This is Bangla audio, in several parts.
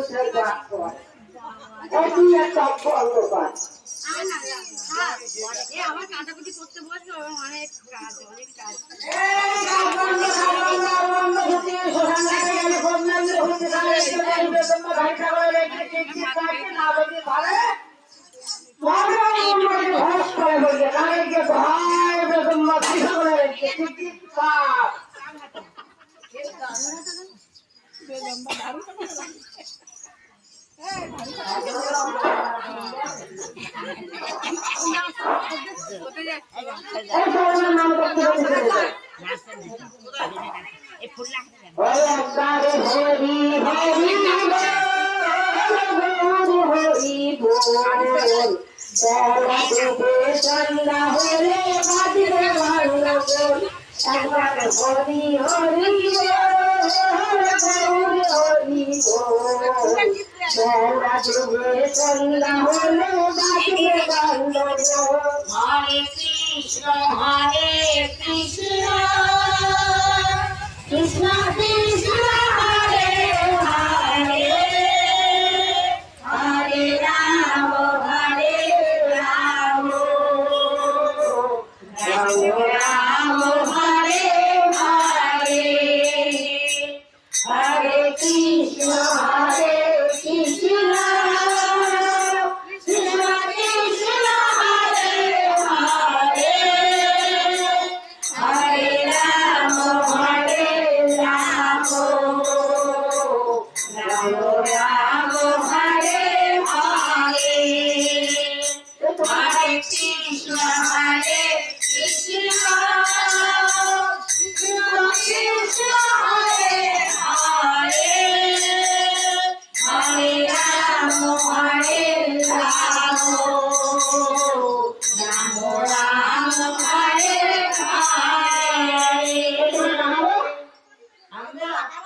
মানুষের বাস করে এটি একটা অন্ধকার আমার কাটাকুটি করতে বসলো অনেক কাজ অনেক কাজ একবার হরি হরি হরি বেলা ডুবে সন্ধ্যা হলে বাজবে বাংলো হরে কৃষ্ণ কৃষ্ণ কৃষ্ণ হরে হরে হরে রাম রাম রাম হরে হরে হরে কৃষ্ণ কৃষ্ণ কৃষ্ণ কৃষ্ণ হরে হরে হরে রাম রাম রাম হরে হরে হরে কৃষ্ণ কৃষ্ণ কৃষ্ণ হরে হরে হরে রাম রাম রাম হরে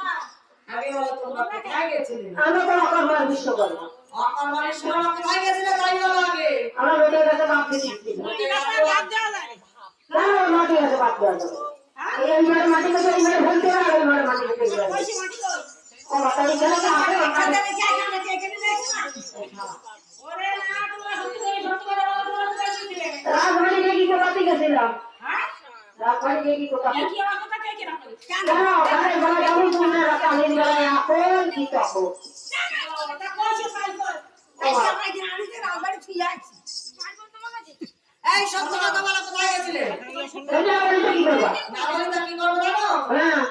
আগে বলো তোমরা কোথায় গেছিলে? আমি তো অকর্মার বিশ্বকর্মা অকর্মার সময় কোথায় গেছিলে তাই বলো আগে। আমার বেটার কাছে বাপ দিচ্ছি না মাটি কাছে বাপ দেওয়া যাবে এই মাটি কাছে ফেলতে হবে এই মাটি কাছে ও মাটি গেলে তো আগে রাজবাড়ি কি কোথাতে গেছিলাম রাজবাড়ি কি কোথাতে এই সত্য কথা বলা কোথায় গেছিলে? কি করবা না বলে কি করবো জানো? হ্যাঁ